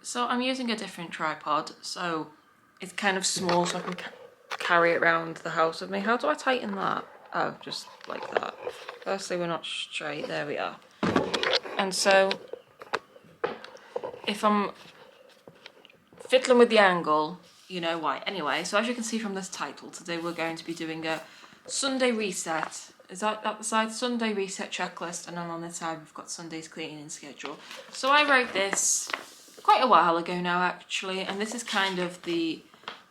So I'm using a different tripod, so it's kind of small so I can carry it around the house with me. How do I tighten that? Oh, just like that. Firstly, we're not straight, there we are. And so, if I'm fiddling with the angle, you know why. Anyway, so as you can see from this title, today we're going to be doing a Sunday reset. Is that at the side? Sunday reset checklist, and then on this side we've got Sunday's cleaning schedule. So I wrote this quite a while ago now actually, and this is kind of the,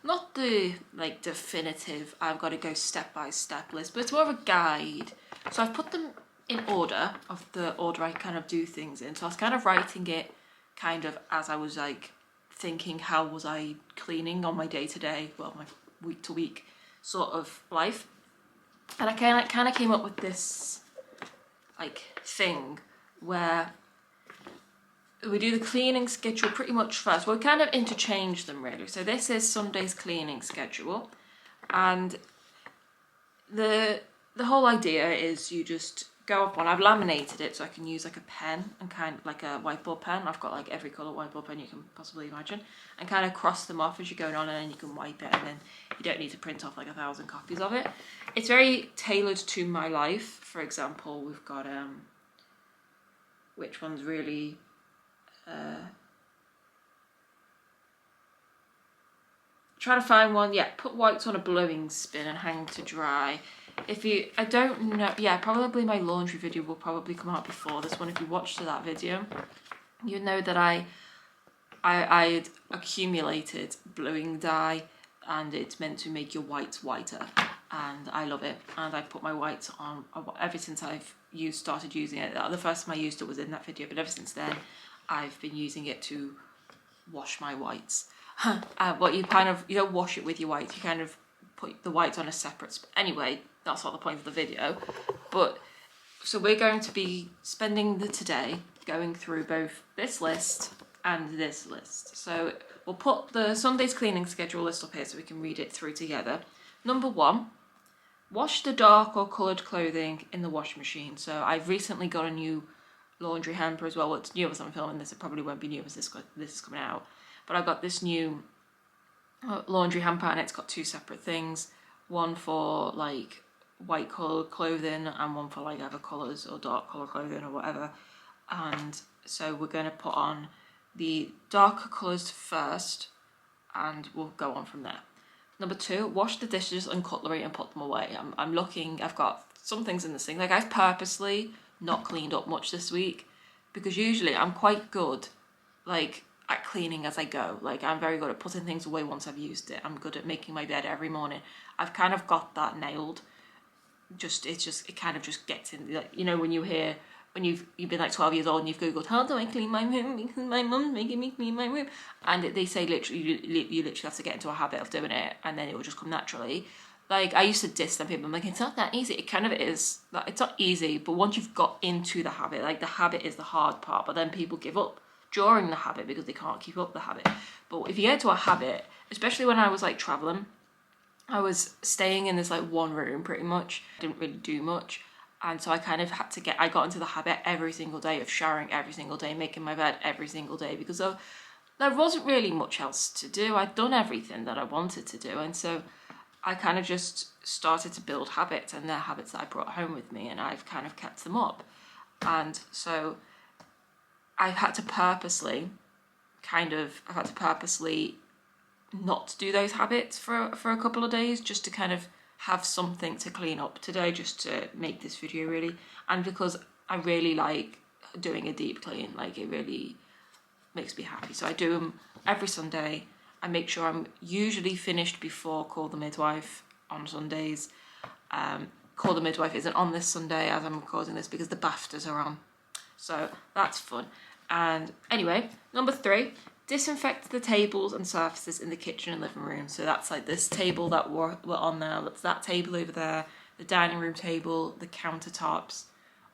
not the like definitive I've got to go step by step list, but it's more of a guide. So I've put them in order of the order I kind of do things in. So I was kind of writing it kind of as I was like thinking how was I cleaning on my day-to-day, well, my week-to-week sort of life. And I kind of came up with this like thing where we do the cleaning schedule pretty much first. We'll kind of interchange them really. So this is Sunday's cleaning schedule, and the whole idea is you just go up one. I've laminated it so I can use like a pen and kind of like a whiteboard pen. I've got like every colour whiteboard pen you can possibly imagine, and kind of cross them off as you're going on, and then you can wipe it, and then you don't need to print off like 1,000 copies of it. It's very tailored to my life. For example, we've got which one's really try to find one. Yeah, put whites on a blowing spin and hang to dry. If you, I don't know, yeah, probably my laundry video will probably come out before this one. If you watched that video, you know that I had accumulated blowing dye, and it's meant to make your whites whiter, and I love it. And I put my whites on ever since I've started using it. The first time I used it was in that video, but ever since then I've been using it to wash my whites. But you don't wash it with your whites, you kind of put the whites on a separate anyway, that's not the point of the video. But so we're going to be spending the today going through both this list and this list. So we'll put the Sunday's cleaning schedule list up here so we can read it through together. Number 1, wash the dark or coloured clothing in the washing machine. So I've recently got a new laundry hamper as well. Well, it's new as I'm filming this, it probably won't be new as this is coming out. But I got this new laundry hamper, and it's got 2 separate things. One for like white coloured clothing and one for like other colours or dark colour clothing or whatever. And so we're going to put on the darker colours first, and we'll go on from there. Number 2, wash the dishes and cutlery and put them away. I'm looking, I've got some things in this thing. Like I've purposely not cleaned up much this week, because usually I'm quite good like at cleaning as I go. Like I'm very good at putting things away once I've used it. I'm good at making my bed every morning. I've kind of got that nailed. It kind of just gets in, like, you know, when you've been like 12 years old and you've googled how do I clean my room because my mum's making me clean my room, and they say literally you literally have to get into a habit of doing it, and then it will just come naturally. Like I used to diss some people, I'm like, it's not that easy. It kind of is. Like, it's not easy, but once you've got into the habit, like the habit is the hard part, but then people give up during the habit because they can't keep up the habit. But if you get into a habit, especially when I was like traveling, I was staying in this like one room pretty much, didn't really do much, and so I kind of had to I got into the habit every single day of showering every single day, making my bed every single day, because there wasn't really much else to do. I'd done everything that I wanted to do, and so I kind of just started to build habits, and they're habits that I brought home with me, and I've kind of kept them up. And so I've had to purposely not do those habits for a couple of days, just to kind of have something to clean up today, just to make this video really. And because I really like doing a deep clean, like it really makes me happy. So I do them every Sunday. I make sure I'm usually finished before Call the Midwife on Sundays. Call the Midwife isn't on this Sunday as I'm recording this because the BAFTAs are on, so that's fun. And anyway, number 3, disinfect the tables and surfaces in the kitchen and living room. So that's like this table that we're on now, that's that table over there, the dining room table, the countertops,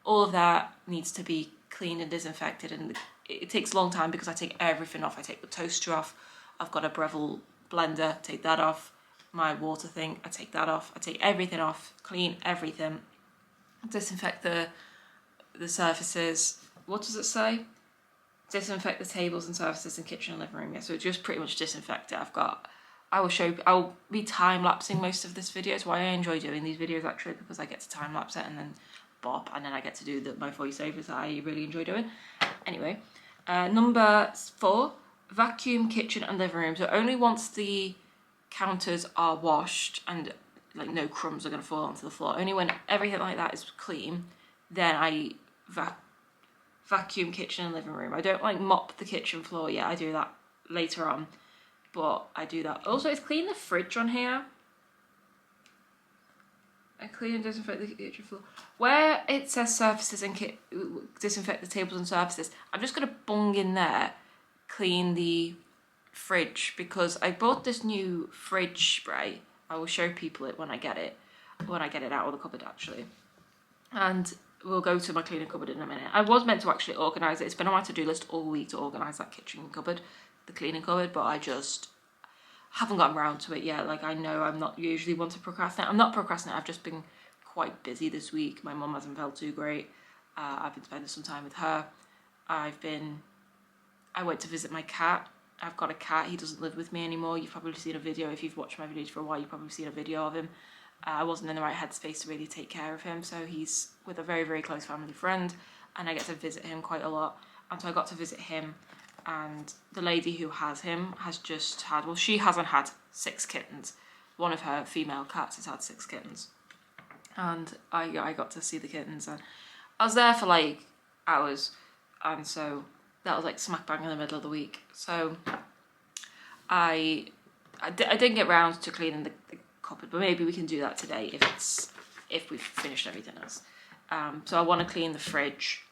all of that needs to be cleaned and disinfected. And it takes a long time because I take everything off. I take the toaster off, I've got a Breville blender, take that off, my water thing, I take that off, I take everything off, clean everything, disinfect the surfaces. What does it say? disinfect the tables and surfaces in kitchen and living room. Yeah, so just pretty much disinfect it. I'll be time-lapsing most of this video. It's why I enjoy doing these videos actually, because I get to time-lapse it and then bop, and then I get to do my voiceovers that I really enjoy doing. Anyway, number 4, vacuum kitchen and living room. So only once the counters are washed and like no crumbs are going to fall onto the floor, only when everything like that is clean, then I vacuum kitchen and living room. I don't like mop the kitchen floor yet. I do that later on, but I do that. Also, it's clean the fridge on here. I clean and disinfect the kitchen floor. Where it says surfaces and disinfect the tables and surfaces, I'm just gonna bung in there, clean the fridge, because I bought this new fridge spray. I will show people it when I get it out of the cupboard actually. And we'll go to my cleaning cupboard in a minute. I was meant to actually organise it. It's been on my to-do list all week to organise that kitchen cupboard, the cleaning cupboard, but I just haven't gotten around to it yet. Like, I know I'm not usually one to procrastinate. I'm not procrastinating, I've just been quite busy this week. My mum hasn't felt too great. I've been spending some time with her. I went to visit my cat. I've got a cat. He doesn't live with me anymore. You've probably seen a video. If you've watched my videos for a while, you've probably seen a video of him. I wasn't in the right headspace to really take care of him, so he's with a very, very close family friend, and I get to visit him quite a lot. And so I got to visit him, and the lady who has him has just had, well, she hasn't had 6 kittens. One of her female cats has had 6 kittens. And I got to see the kittens, and I was there for like hours, and so that was like smack bang in the middle of the week. So I didn't get round to cleaning the cupboard, but maybe we can do that today if we've finished everything else. So I want to clean the fridge.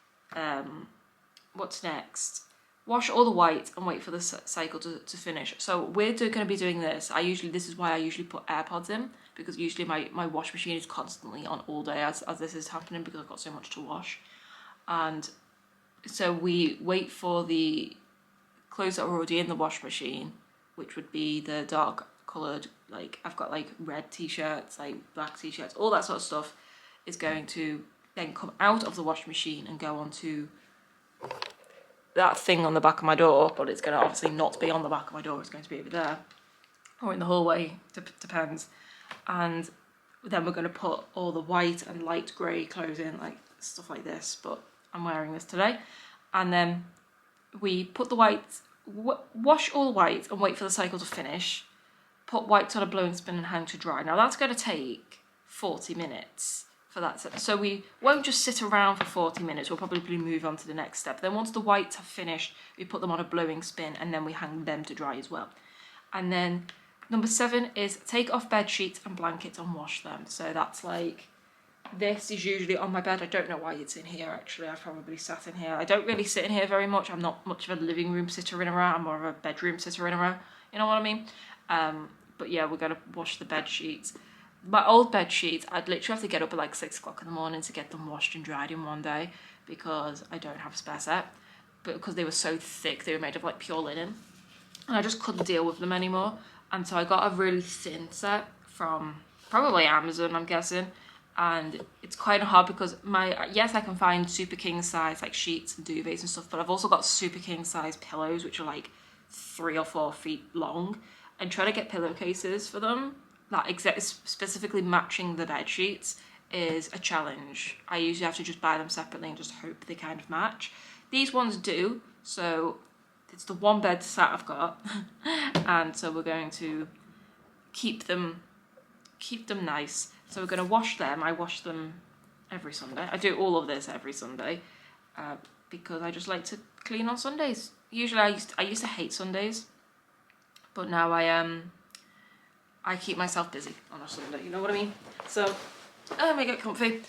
What's next? Wash all the white and wait for the cycle to finish. So we're going to be doing this. This is why I usually put AirPods in, because usually my wash machine is constantly on all day as this is happening, because I've got so much to wash. And so we wait for the clothes that are already in the wash machine, which would be the dark coloured, like I've got like red t-shirts, like black t-shirts, all that sort of stuff is going to then come out of the wash machine and go onto that thing on the back of my door, but it's going to obviously not be on the back of my door, it's going to be over there or in the hallway, depends. And then we're going to put all the white and light grey clothes in, like stuff like this, but I'm wearing this today. And then we put the white, wash all the white and wait for the cycle to finish, put whites on a blowing spin and hang to dry. Now that's going to take 40 minutes for that. So we won't just sit around for 40 minutes, we'll probably move on to the next step. Then once the whites have finished, we put them on a blowing spin and then we hang them to dry as well. And then number 7 is take off bed sheets and blankets and wash them. So that's like, this is usually on my bed. I don't know why it's in here actually. I've probably sat in here. I don't really sit in here very much. I'm not much of a living room sitter in a row. I'm more of a bedroom sitter in a row. You know what I mean? But yeah, we're going to wash the bed sheets. My old bed sheets, I'd literally have to get up at like 6 o'clock in the morning to get them washed and dried in one day, because I don't have a spare set. But because they were so thick, they were made of like pure linen, and I just couldn't deal with them anymore. And so I got a really thin set from probably Amazon, I'm guessing. And it's quite hard because yes, I can find super king size like sheets and duvets and stuff, but I've also got super king size pillows, which are like 3 or 4 feet long, and trying to get pillowcases for them that specifically matching the bed sheets is a challenge. I usually have to just buy them separately and just hope they kind of match. These ones do, so it's the one bed set I've got, and so we're going to keep them nice. So we're going to wash them. I wash them every Sunday. I do all of this every Sunday because I just like to clean on Sundays. Usually I used to hate Sundays, but now I keep myself busy on a Sunday, you know what I mean? So let me get comfy.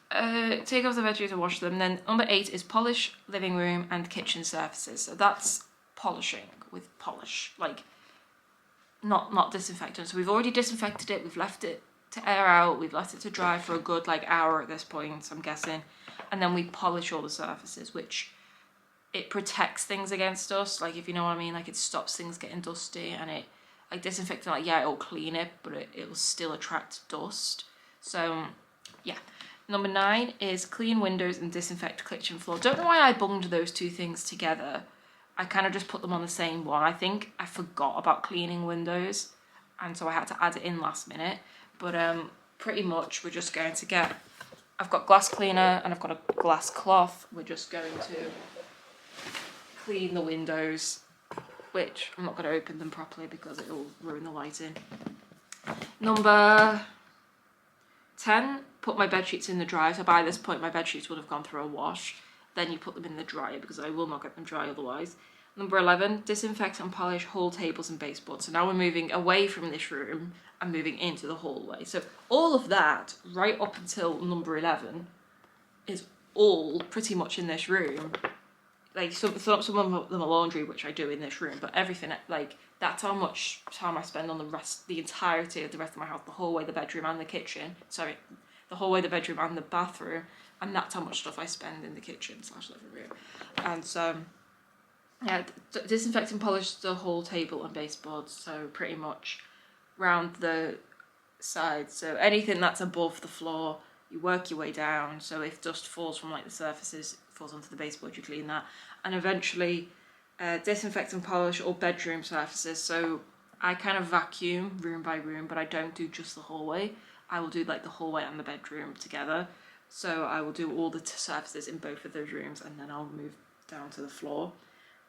Take off the bed sheets and wash them. Then number 8 is polish living room and kitchen surfaces. So that's polishing with polish, like not disinfectant. So we've already disinfected it, we've left it to air out, we've left it to dry for a good like hour at this point, I'm guessing. And then we polish all the surfaces, which it protects things against dust, like if you know what I mean, like it stops things getting dusty, and it like disinfectant, like yeah, it'll clean it, but it will still attract dust. So yeah. Number 9 is clean windows and disinfect kitchen floor. Don't know why I bunged those two things together, I kind of just put them on the same one. I think I forgot about cleaning windows, and so I had to add it in last minute. But pretty much we're just going to get, I've got glass cleaner and I've got a glass cloth. We're just going to clean the windows, which I'm not going to open them properly because it will ruin the lighting. Number 10, put my bed sheets in the dryer. So by this point my bed sheets would have gone through a wash. Then you put them in the dryer because I will not get them dry otherwise. Number 11, disinfect and polish hall tables and baseboards. So now we're moving away from this room and moving into the hallway. So all of that, right up until number 11, is all pretty much in this room. Like some of them are laundry, which I do in this room, but everything, like that's how much time I spend on the entirety of the rest of my house, the hallway, the bedroom and the kitchen. Sorry, the hallway, the bedroom and the bathroom, and that's how much stuff I spend in the kitchen / living room. And so, yeah, disinfect and polish the whole table and baseboards, so pretty much round the sides. So anything that's above the floor, you work your way down. So if dust falls from like the surfaces, falls onto the baseboard, you clean that. And eventually disinfect and polish all bedroom surfaces. So I kind of vacuum room by room, but I don't do just the hallway. I will do like the hallway and the bedroom together. So I will do all the surfaces in both of those rooms, and then I'll move down to the floor.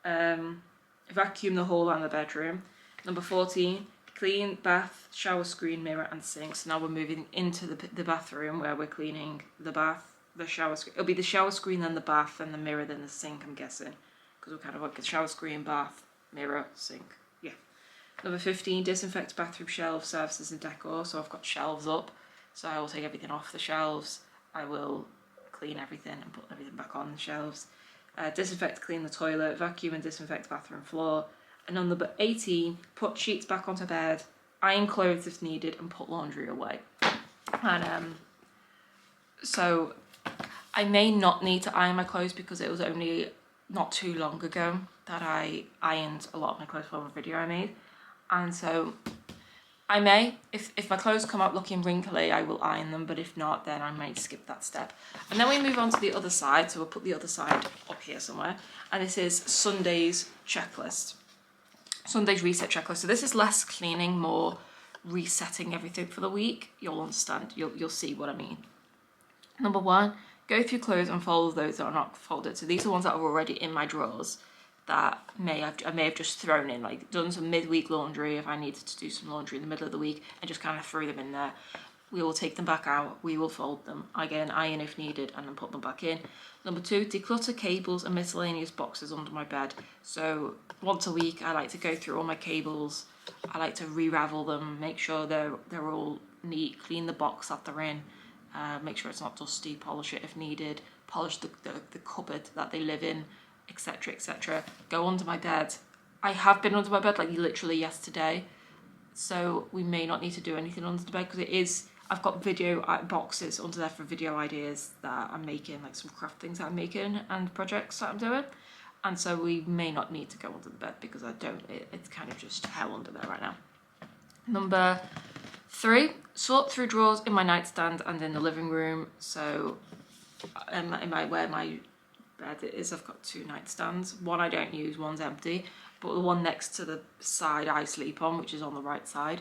Vacuum the hall and the bedroom. Number 14, clean bath, shower screen, mirror and sink. So now we're moving into the bathroom where we're cleaning the bath, the shower screen. It'll be the shower screen, then the bath, then the mirror, then the sink, I'm guessing. Because we're kind of like a shower screen, bath, mirror, sink. Yeah. Number 15, disinfect bathroom shelves, surfaces and decor. So I've got shelves up. So I will take everything off the shelves. I will clean everything and put everything back on the shelves. Disinfect, clean the toilet, vacuum and disinfect bathroom floor. And on number 18, put sheets back onto bed, iron clothes if needed, and put laundry away. And so I may not need to iron my clothes because it was only not too long ago that I ironed a lot of my clothes for a video I made. And so I may, if my clothes come out looking wrinkly, I will iron them, but if not, then I might skip that step. And then we move on to the other side, so we'll put the other side up here somewhere, and this is Sunday's checklist. Sunday's reset checklist. So this is less cleaning, more resetting everything for the week. You'll understand, you'll see what I mean. Number 1, go through clothes and fold those that are not folded. So these are ones that are already in my drawers that I may have just thrown in, like done some midweek laundry if I needed to do some laundry in the middle of the week, and just kind of threw them in there. We will take them back out, we will fold them, again iron if needed, and then put them back in. Number 2, declutter cables and miscellaneous boxes under my bed. So once a week I like to go through all my cables, I like to re-ravel them, make sure they're all neat, clean the box that they're in, make sure it's not dusty, polish it if needed, polish the cupboard that they live in, etc, etc. Go under my bed. I have been under my bed like literally yesterday, so we may not need to do anything under the bed because it is, I've got video boxes under there for video ideas that I'm making, like some craft things that I'm making and projects that I'm doing, and so we may not need to go under the bed because it's kind of just hell under there right now. Number 3, sort through drawers in my nightstand and in the living room. So where my bed is, I've got 2 nightstands. One I don't use, one's empty, but the one next to the side I sleep on, which is on the right side.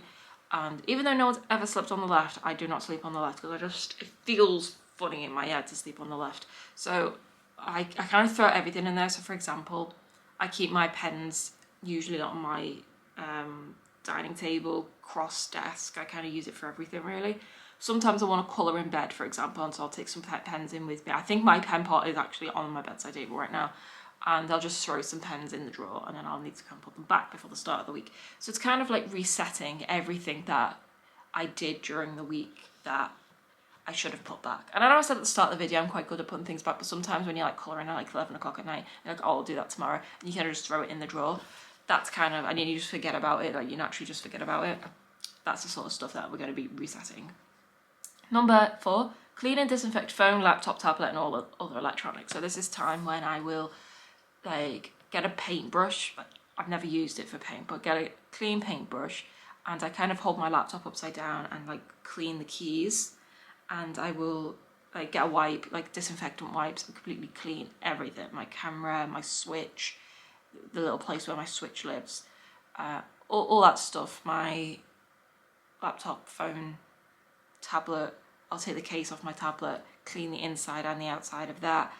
And even though no one's ever slept on the left, I do not sleep on the left because it feels funny in my head to sleep on the left. So I kind of throw everything in there. So for example, I keep my pens usually on my dining table, cross desk. I kind of use it for everything really. Sometimes I want to colour in bed, for example, and so I'll take some pens in with me. I think my pen pot is actually on my bedside table right now, and I'll just throw some pens in the drawer and then I'll need to come put them back before the start of the week. So it's kind of like resetting everything that I did during the week that I should have put back. And I know I said at the start of the video I'm quite good at putting things back, but sometimes when you're like colouring at like 11 o'clock at night, you're like, oh, I'll do that tomorrow, and you kind of just throw it in the drawer. That's kind of, and then you just forget about it, like you naturally just forget about it. That's the sort of stuff that we're going to be resetting. Number 4, clean and disinfect phone, laptop, tablet and all other electronics. So this is time when I will like get a paintbrush. I've never used it for paint, but get a clean paintbrush, and I kind of hold my laptop upside down and like clean the keys, and I will like get a wipe, like disinfectant wipes, and completely clean everything, my camera, my switch, the little place where my Switch lives, all that stuff, my laptop, phone, tablet. I'll take the case off my tablet, clean the inside and the outside of that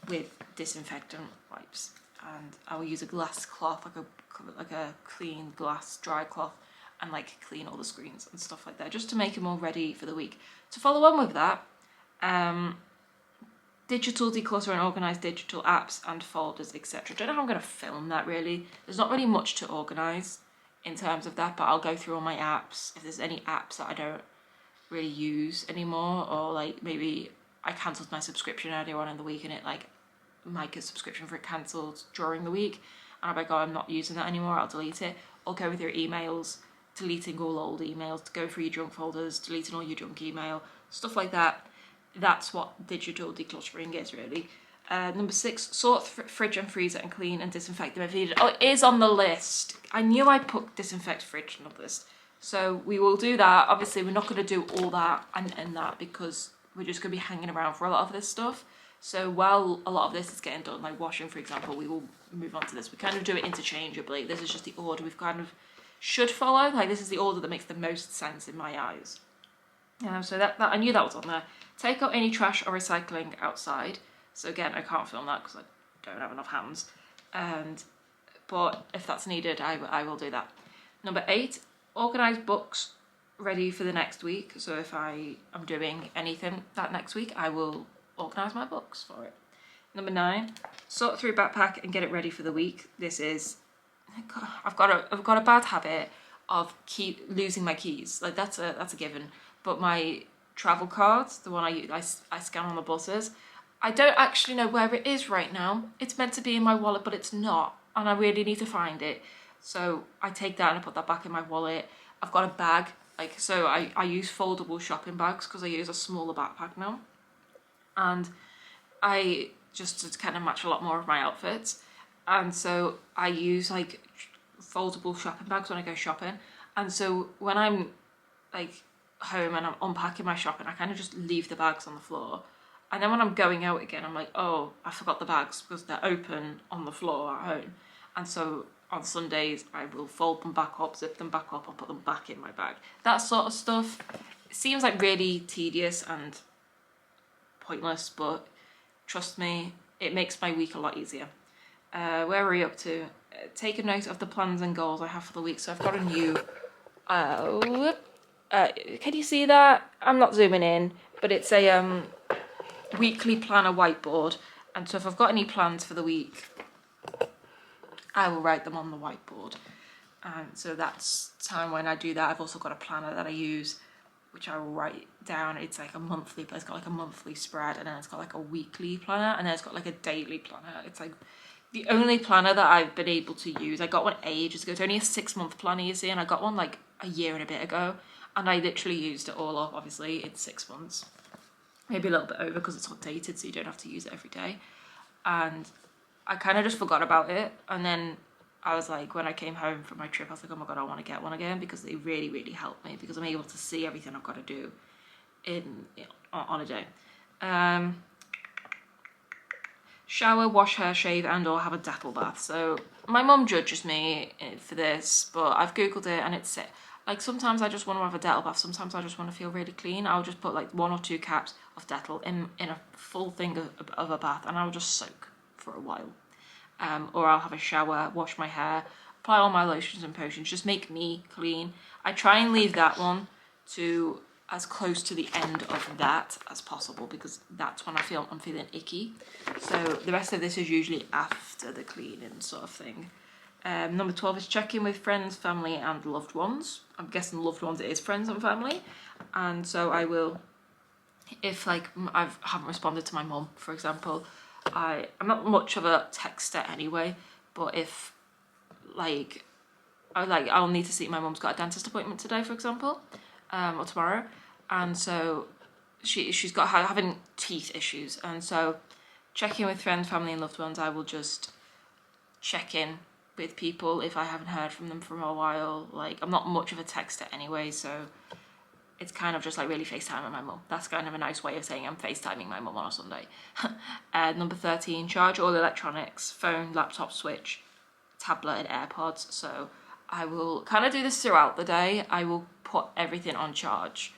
with disinfectant wipes, and I will use a glass cloth, like a clean glass dry cloth, and like clean all the screens and stuff like that, just to make them all ready for the week. To follow on with that, digital declutter and organise digital apps and folders, etc. Don't know how I'm going to film that really. There's not really much to organise in terms of that, but I'll go through all my apps. If there's any apps that I don't really use anymore, or like maybe I cancelled my subscription earlier on in the week and it like my subscription for it cancelled during the week, and I'm like, oh, I'm not using that anymore, I'll delete it. Or go with your emails, deleting all old emails, to go through your junk folders, deleting all your junk email, stuff like that. That's what digital decluttering is really. Number 6, sort fridge and freezer and clean and disinfect them if needed. Oh, it is on the list. I knew I put disinfect fridge on the list. So we will do that. Obviously, we're not going to do all that and that because we're just going to be hanging around for a lot of this stuff. So while a lot of this is getting done, like washing, for example, we will move on to this. We kind of do it interchangeably. This is just the order we've kind of should follow. Like, this is the order that makes the most sense in my eyes. So that I knew that was on there. Take out any trash or recycling outside. So again, I can't film that because I don't have enough hands. But if that's needed, I will do that. Number 8, organise books ready for the next week. So if I am doing anything that next week, I will organise my books for it. Number 9, sort through backpack and get it ready for the week. This is, I've got a bad habit of losing my keys. Like that's a given. But my travel cards, the one I scan on the buses, I don't actually know where it is right now. It's meant to be in my wallet, but it's not, and I really need to find it. So I take that and I put that back in my wallet. I've got a bag, so I use foldable shopping bags because I use a smaller backpack now. And I just to kind of match a lot more of my outfits. And so I use like foldable shopping bags when I go shopping. And so when I'm like home and I'm unpacking my shopping, I kind of just leave the bags on the floor. And then when I'm going out again, I'm like, oh, I forgot the bags because they're open on the floor at home. And so on Sundays, I will fold them back up, zip them back up and put them back in my bag. That sort of stuff. It seems like really tedious and pointless, but trust me, it makes my week a lot easier. Where are we up to? Take a note of the plans and goals I have for the week. So I've got a new... can you see that? I'm not zooming in, but it's a weekly planner whiteboard. And so if I've got any plans for the week, I will write them on the whiteboard. And so that's time when I do that. I've also got a planner that I use, which I will write down. It's like a monthly, but it's got like a monthly spread, and then it's got like a weekly planner, and then it's got like a daily planner. It's like the only planner that I've been able to use. I got one ages ago. It's only a 6-month planner, you see, and I got one like a year and a bit ago, and I literally used it all up, obviously, in 6 months. Maybe a little bit over because it's updated, so you don't have to use it every day. And I kind of just forgot about it, and then I was like, when I came home from my trip, I was like, oh my god, I want to get one again because they really, really help me because I'm able to see everything I've got to do on a day. Shower, wash hair, shave, and or have a Dettol bath. So my mum judges me for this, but I've googled it and it's like sometimes I just want to have a Dettol bath, sometimes I just want to feel really clean. I'll just put like 1 or 2 caps of Dettol in a full thing of a bath, and I'll just soak for a while. Or I'll have a shower, wash my hair, apply all my lotions and potions, just make me clean. I try and leave that one to as close to the end of that as possible because that's when I'm feeling icky. So the rest of this is usually after the cleaning sort of thing. Number 12 is check in with friends, family and loved ones. I'm guessing loved ones it is friends and family. And so I will, if like I haven't responded to my mum, for example, I'm not much of a texter anyway, but if like I'll need to see, my mum's got a dentist appointment today, for example, or tomorrow, and so she's got having teeth issues, and so checking with friends, family and loved ones, I will just check in with people if I haven't heard from them for a while. Like, I'm not much of a texter anyway, so it's kind of just like really FaceTiming my mum. That's kind of a nice way of saying I'm FaceTiming my mum on a Sunday. Number 13, charge all electronics, phone, laptop, switch, tablet and AirPods, so I will kind of do this throughout the day. I will put everything on charge,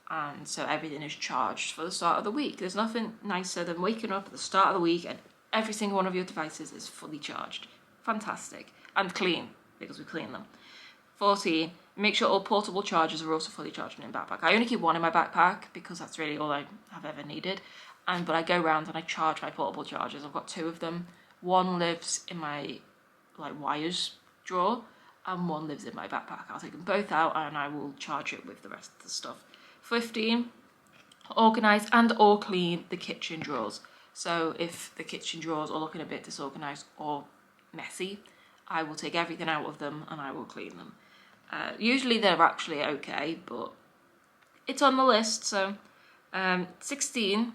and so everything is charged for the start of the week. There's nothing nicer than waking up at the start of the week and every single one of your devices is fully charged. Fantastic. And clean, because we clean them. 14, make sure all portable chargers are also fully charged in your backpack. I only keep one in my backpack because that's really all I have ever needed. But I go around and I charge my portable chargers. I've got 2 of them. One lives in my wires drawer and one lives in my backpack. I'll take them both out and I will charge it with the rest of the stuff. 15, organise and or clean the kitchen drawers. So if the kitchen drawers are looking a bit disorganised or messy, I will take everything out of them and I will clean them. Usually they're actually okay, but it's on the list. So 16,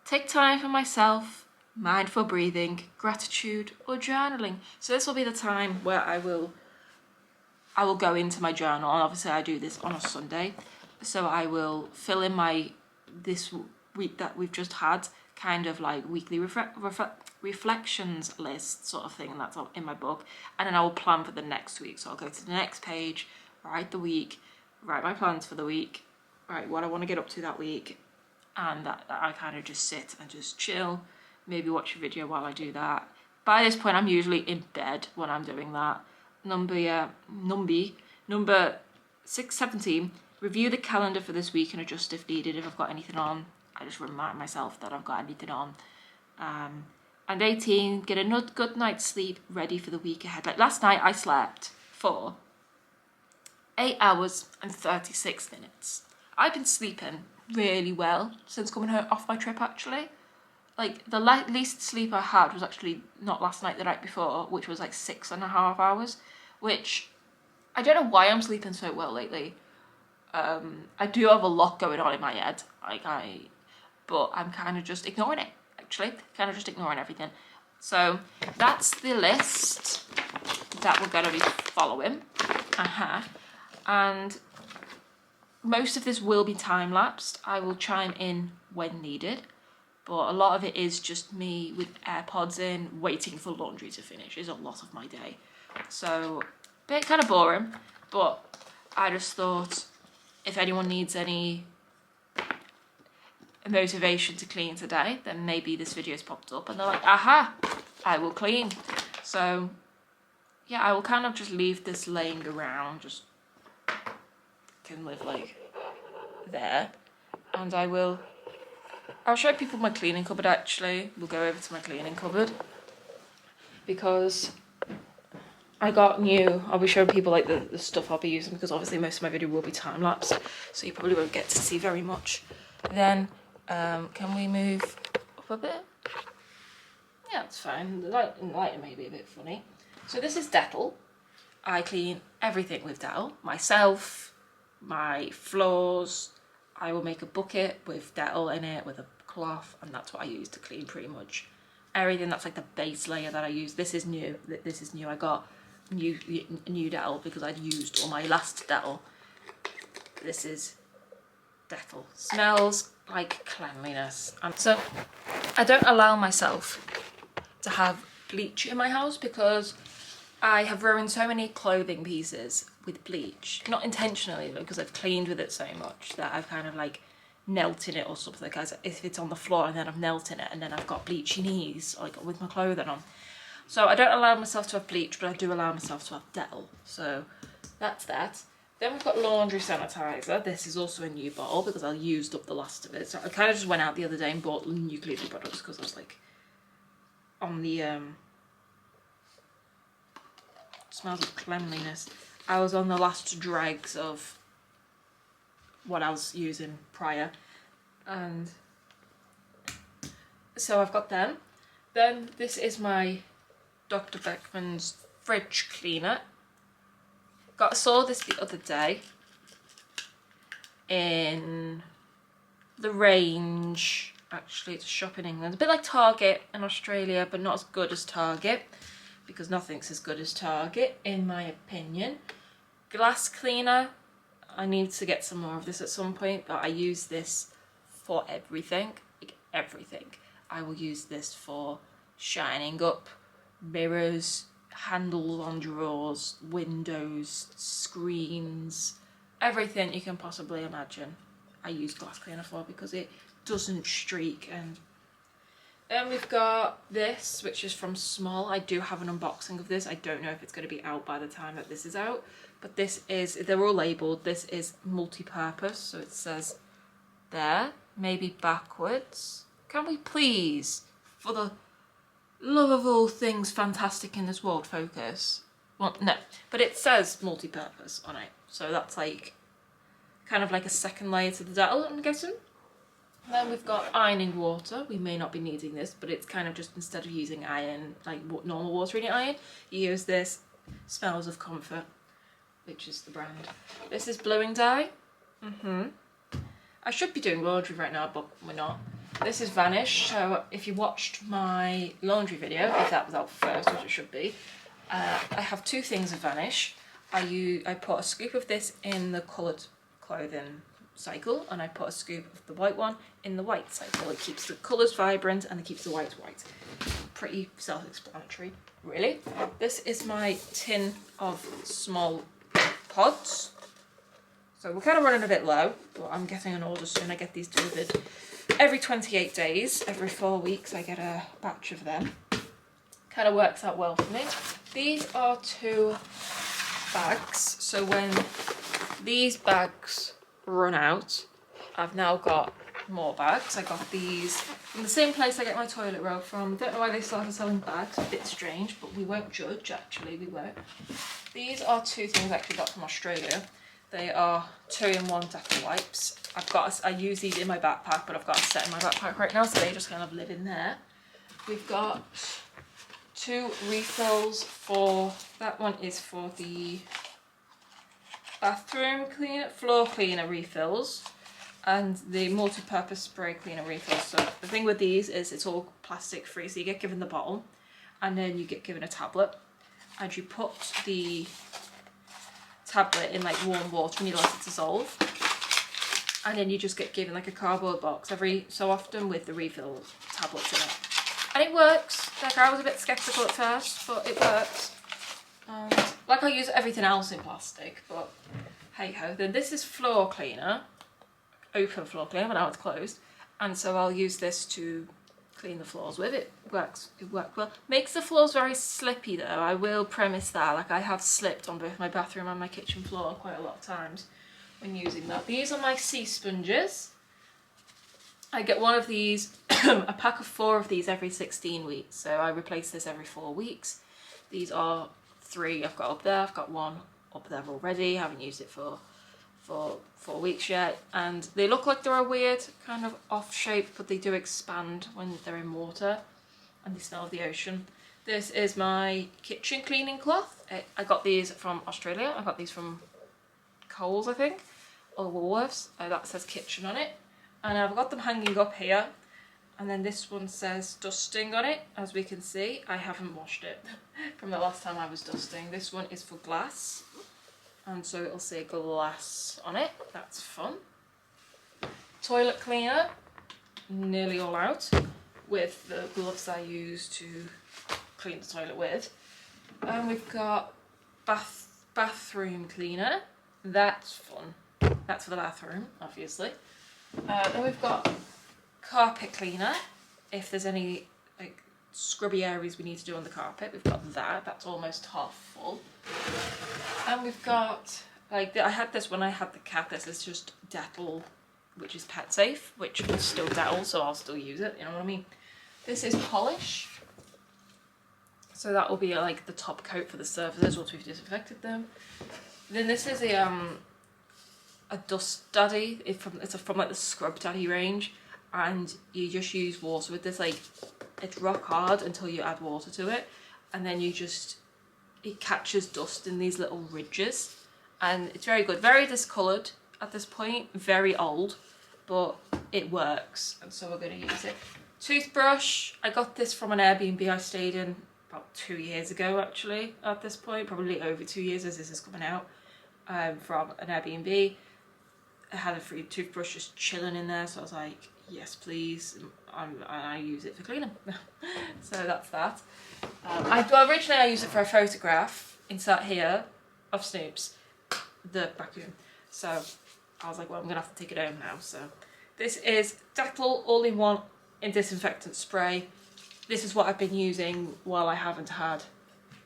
take time for myself, mindful breathing, gratitude or journaling. So this will be the time where I will go into my journal, and obviously I do this on a Sunday. So I will fill in this week that we've just had, kind of like weekly reflections list sort of thing, and that's all in my book. And then I will plan for the next week. So I'll go to the next page, write the week, write my plans for the week, write what I want to get up to that week, and that I kind of just sit and just chill, maybe watch a video while I do that. By this point, I'm usually in bed when I'm doing that. Number 17, review the calendar for this week and adjust if needed. If I've got anything on, I just remind myself that I've got anything on. And 18, get a good night's sleep ready for the week ahead. Like last night, I slept for 8 hours and 36 minutes. I've been sleeping really well since coming home off my trip, actually. Like, the least sleep I had was actually not last night, the night before, which was like 6.5 hours, which I don't know why I'm sleeping so well lately. I do have a lot going on in my head, but I'm kind of just ignoring it, actually. Kind of just ignoring everything. So that's the list that we're going to be following. And most of this will be time-lapsed. I will chime in when needed. But a lot of it is just me with AirPods in, waiting for laundry to finish, is a lot of my day. So, a bit kind of boring, but I just thought if anyone needs any motivation to clean today, then maybe this video's popped up and they're like, aha, I will clean. So, yeah, I will kind of just leave this laying around, just can live like there, and I'll show people my cleaning cupboard actually. We'll go over to my cleaning cupboard because I'll be showing people like the stuff I'll be using, because obviously most of my video will be time-lapsed, so you probably won't get to see very much. Then, can we move up a bit? Yeah, it's fine. The lighting may be a bit funny. So this is Dettol. I clean everything with Dettol. Myself, my floors. I will make a bucket with Dettol in it with a cloth, and that's what I use to clean pretty much everything. That's like the base layer that I use. This is new. I got new Dettol because I'd used all my last Dettol. This is Dettol. Smells like cleanliness. And so I don't allow myself to have bleach in my house because I have ruined so many clothing pieces with bleach. Not intentionally though, because I've cleaned with it so much that I've kind of like knelt in it or something. As if it's on the floor and then I've knelt in it and then I've got bleachy knees like with my clothing on. So I don't allow myself to have bleach, but I do allow myself to have Dettol. So that's that. Then we've got laundry sanitizer. This is also a new bottle because I used up the last of it. So I kind of just went out the other day and bought new cleaning products because I was like on the smells of cleanliness. I was on the last dregs of what I was using prior, and so I've got them. Then this is my Dr. Beckman's fridge cleaner. Saw this the other day in the Range. Actually, it's a shop in England, a bit like Target in Australia, but not as good as Target because nothing's as good as Target in my opinion. Glass cleaner. I need to get some more of this at some point, but I use this for everything. Like everything. I will use this for shining up mirrors, handles on drawers, windows, screens, everything you can possibly imagine. I use glass cleaner for because it doesn't streak. And then we've got this, which is from Small. I do have an unboxing of this. I don't know if it's going to be out by the time that this is out, but this is, they're all labelled. This is multi-purpose, so it says there, maybe backwards. Can we please, for the love of all things fantastic in this world, focus? Well, no, but it says multi-purpose on it, so that's like kind of like a second layer to the dowel, I'm guessing. Then we've got ironing water. We may not be needing this, but it's kind of just, instead of using iron, like normal water in your iron, you use this. Smells of Comfort, which is the brand. This is blowing dye. I should be doing laundry right now, but we're not. This is Vanish. So if you watched my laundry video, if that was out first, which it should be, I have two things of Vanish. I put a scoop of this in the coloured clothing cycle, and I put a scoop of the white one in the white cycle. It keeps the colours vibrant and it keeps the white white. Pretty self-explanatory, really. This is my tin of Small pods. So we're kind of running a bit low, but I'm getting an order soon. I get these delivered every 28 days. Every 4 weeks I get a batch of them. Kind of works out well for me. These are 2 bags, so when these bags run out, I've now got more bags. I got these from the same place I get my toilet roll from. Don't know why they started selling bags, a bit strange, but we won't judge, actually, we won't. These are 2 things I actually got from Australia. They are 2-in-1 Dettol wipes. I use these in my backpack, but I've got a set in my backpack right now, so they just kind of live in there. We've got 2 refills for, that one is for the bathroom cleaner, floor cleaner refills, and the multi-purpose spray cleaner refills. So the thing with these is it's all plastic free, so you get given the bottle and then you get given a tablet, and you put the tablet in like warm water and you let it dissolve, and then you just get given like a cardboard box every so often with the refill tablets in it, and it works. Like, I was a bit skeptical at first, but it works. Like, I use everything else in plastic, but hey ho. Then this is floor cleaner, open floor cleaner, but now it's closed, and so I'll use this to clean the floors with. It works well. Makes the floors very slippy though, I will premise that. Like, I have slipped on both my bathroom and my kitchen floor quite a lot of times when using that. These are my sea sponges. I get one of these, a pack of 4 of these every 16 weeks, so I replace this every 4 weeks. These are 3 I've got up there. I've got 1 up there already. I haven't used it for 4 weeks yet, and they look like they're a weird kind of off shape, but they do expand when they're in water and they smell of the ocean. This is my kitchen cleaning cloth. I got these from Australia. I got these from Coles, I think, or Woolworths. That says kitchen on it, and I've got them hanging up here. And then this one says dusting on it. As we can see, I haven't washed it from the last time I was dusting. This one is for glass, and so it'll say glass on it. That's fun. Toilet cleaner, nearly all out, with the gloves I use to clean the toilet with. And we've got bathroom cleaner. That's fun. That's for the bathroom, obviously. Then we've got carpet cleaner. If there's any like scrubby areas we need to do on the carpet, we've got that. That's almost half full. And we've got, like, I had this when I had the cat. This is just Dettol, which is pet safe, which is still Dettol, so I'll still use it, you know what I mean? This is polish. So that will be like the top coat for the surfaces once we've disinfected them. Then this is a Dust Daddy. It's from like the Scrub Daddy range, and you just use water with this. Like, it's rock hard until you add water to it, and then it catches dust in these little ridges, and it's very good. Very discoloured at this point, very old, but it works, and so we're going to use it. Toothbrush. I got this from an Airbnb I stayed in about 2 years ago, actually, at this point, probably over 2 years as this is coming out, from an Airbnb. I had a free toothbrush just chilling in there, so I was like, yes please, I use it for cleaning. So that's that. Originally I used it for a photograph insert here of Snoops, the raccoon. So I was like, well, I'm gonna have to take it home now. So this is Dettol all-in-one disinfectant spray. This is what I've been using while I haven't had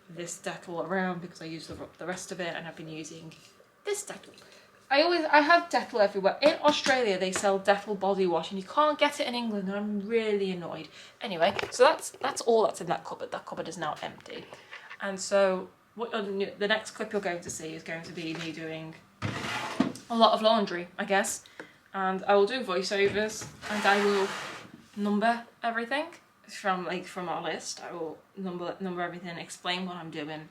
this Dettol around, because I use the rest of it, and I've been using this Dettol. I have Dettol everywhere. In Australia they sell Dettol body wash and you can't get it in England, and I'm really annoyed. Anyway, so that's all that's in that cupboard. That cupboard is now empty. And so the next clip you're going to see is going to be me doing a lot of laundry, I guess. And I will do voiceovers, and I will number everything from our list. I will number everything, explain what I'm doing.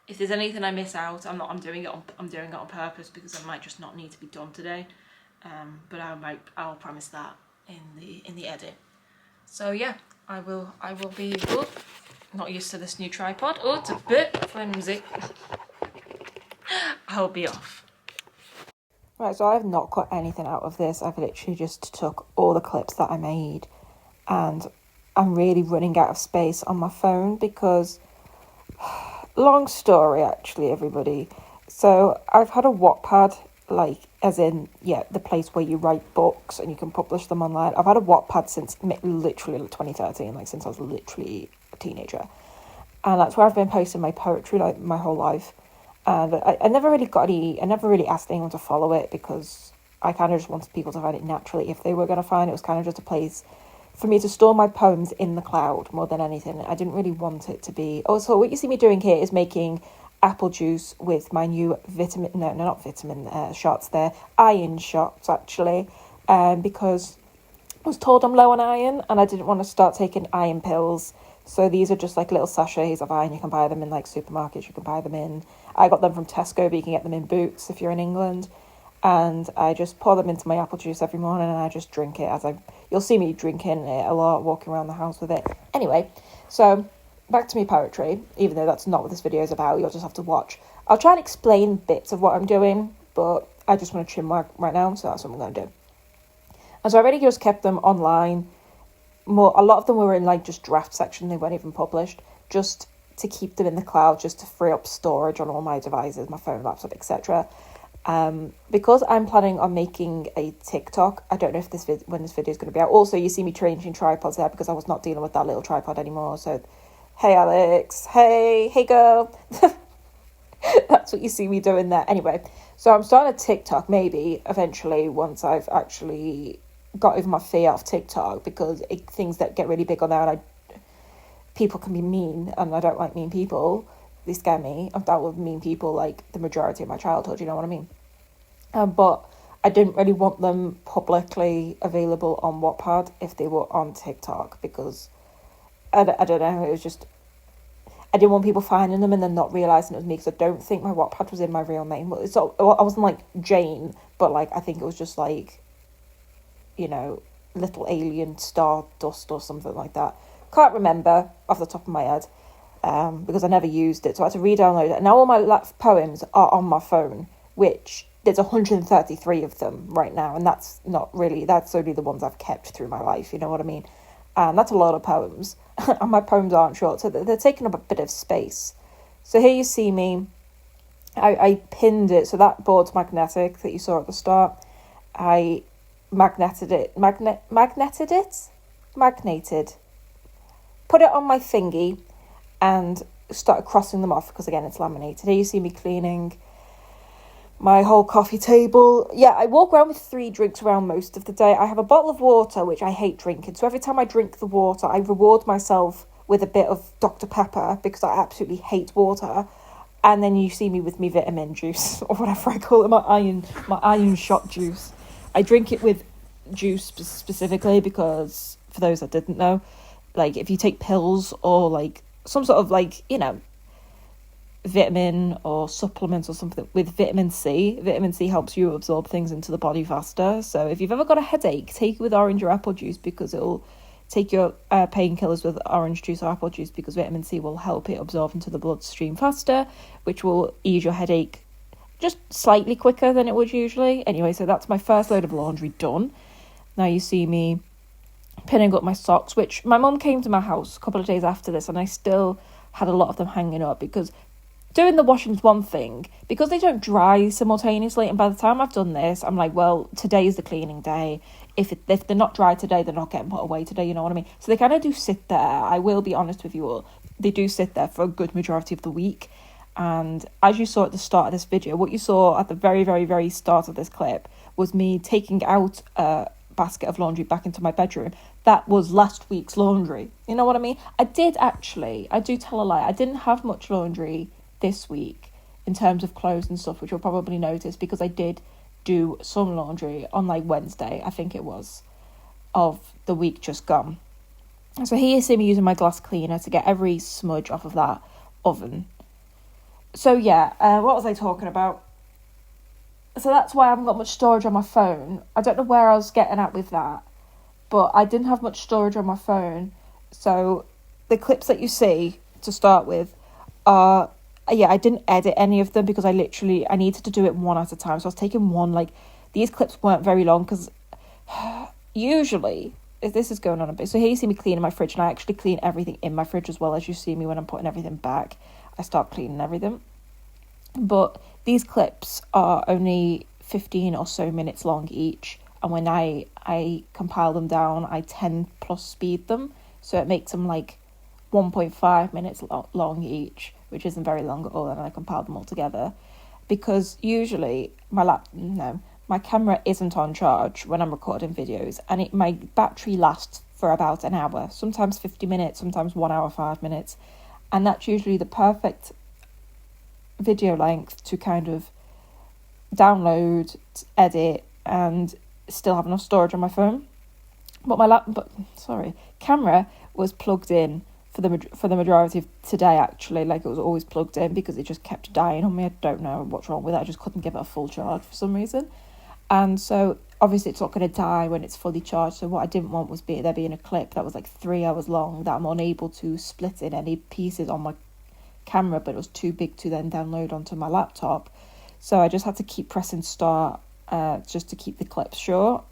If there's anything I miss out, I'm doing it on purpose, because it might just not need to be done today. But I'll promise that in the edit. So yeah, I will be not used to this new tripod. Oh, it's a bit flimsy. I'll be off. Right, so I have not cut anything out of this. I've literally just took all the clips that I made, and I'm really running out of space on my phone because, long story actually, everybody. So I've had a Wattpad, like, as in, yeah, the place where you write books and you can publish them online. I've had a Wattpad since literally 2013, like since I was literally a teenager. And that's where I've been posting my poetry, like, my whole life. And I never really asked anyone to follow it, because I kind of just wanted people to find it naturally if they were going to find it. It was kind of just a place for me to store my poems in the cloud more than anything. I didn't really want it to be... Oh, so what you see me doing here is making apple juice with my new shots there. Iron shots, actually. Because I was told I'm low on iron and I didn't want to start taking iron pills. So these are just like little sachets of iron. You can buy them in like supermarkets. You can buy them in... I got them from Tesco, but you can get them in Boots if you're in England. And I just pour them into my apple juice every morning, and I just drink it you'll see me drinking it a lot, walking around the house with it. Anyway, so back to me poetry, even though that's not what this video is about. You'll just have to watch. I'll try and explain bits of what I'm doing, but I just want to trim right now, so that's what I'm going to do. And so I already just kept them online. A lot of them were in like just draft section. They weren't even published, just to keep them in the cloud, just to free up storage on all my devices, my phone, laptop, etc. Because I'm planning on making a TikTok. I don't know if when this video is going to be out. Also, you see me changing tripods there because I was not dealing with that little tripod anymore. So, hey Alex, hey girl. That's what you see me doing there. Anyway, so I'm starting a TikTok maybe eventually, once I've actually got over my fear of TikTok, because things that get really big on there, and people can be mean, and I don't like mean people. They scare me. I've dealt with mean people like the majority of my childhood, you know what I mean? But I didn't really want them publicly available on Wattpad if they were on TikTok, because I don't know, it was just... I didn't want people finding them and then not realising it was me, because I don't think my Wattpad was in my real name. So I wasn't like Jane, but like I think it was just like, you know, Little Alien Stardust or something like that. Can't remember off the top of my head. Because I never used it, so I had to re-download it. Now all my poems are on my phone, which there's 133 of them right now, and that's only the ones I've kept through my life, you know what I mean? And that's a lot of poems, and my poems aren't short, so they're taking up a bit of space. So here you see me, I pinned it, so that board's magnetic that you saw at the start. I magneted, put it on my thingy, and started crossing them off, because again it's laminated. Here you see me cleaning my whole coffee table. Yeah, I walk around with 3 drinks around most of the day. I have a bottle of water, which I hate drinking, so every time I drink the water I reward myself with a bit of Dr. Pepper, because I absolutely hate water. And then you see me with me vitamin juice, or whatever I call it, my iron shot juice. I drink it with juice specifically because, for those that didn't know, like if you take pills or like some sort of like, you know, vitamin or supplements or something with vitamin C helps you absorb things into the body faster. So if you've ever got a headache, take it with orange or apple juice, because it'll take your painkillers with orange juice or apple juice, because vitamin C will help it absorb into the bloodstream faster, which will ease your headache just slightly quicker than it would usually. Anyway, so that's my first load of laundry done. Now you see me pinning up my socks, which my mum came to my house a couple of days after this and I still had a lot of them hanging up, because doing the washing's one thing, because they don't dry simultaneously, and by the time I've done this, I'm like, well, today is the cleaning day. If they're not dry today, they're not getting put away today, you know what I mean? So they kind of do sit there. I will be honest with you all. They do sit there for a good majority of the week. And as you saw at the start of this video, what you saw at the very, very, very start of this clip was me taking out a basket of laundry back into my bedroom. That was last week's laundry. You know what I mean? I do tell a lie. I didn't have much laundry this week in terms of clothes and stuff, which you'll probably notice, because I did do some laundry on like Wednesday, I think it was, of the week just gone. So here you see me using my glass cleaner to get every smudge off of that oven. So yeah, what was I talking about? So that's why I haven't got much storage on my phone. I don't know where I was getting at with that, but I didn't have much storage on my phone. So the clips that you see to start with are, I didn't edit any of them because I needed to do it one at a time. So I was taking one, like, these clips weren't very long because usually, if this is going on a bit. So here you see me cleaning my fridge, and I actually clean everything in my fridge as well as you see me when I'm putting everything back. I start cleaning everything. But these clips are only 15 or so minutes long each. And when I compile them down, I 10 plus speed them. So it makes them like 1.5 minutes long each, which isn't very long at all. And I compile them all together. Because usually my camera isn't on charge when I'm recording videos. And my battery lasts for about an hour. Sometimes 50 minutes, sometimes 1 hour, 5 minutes. And that's usually the perfect video length to kind of download, edit, and still have enough storage on my phone. But my camera was plugged in for the majority of today, actually. Like, it was always plugged in because it just kept dying on me. I don't know what's wrong with it. I just couldn't give it a full charge for some reason. And so obviously it's not going to die when it's fully charged. So what I didn't want was there being a clip that was like 3 hours long that I'm unable to split in any pieces on my camera, but it was too big to then download onto my laptop. So I just had to keep pressing start just to keep the clips short.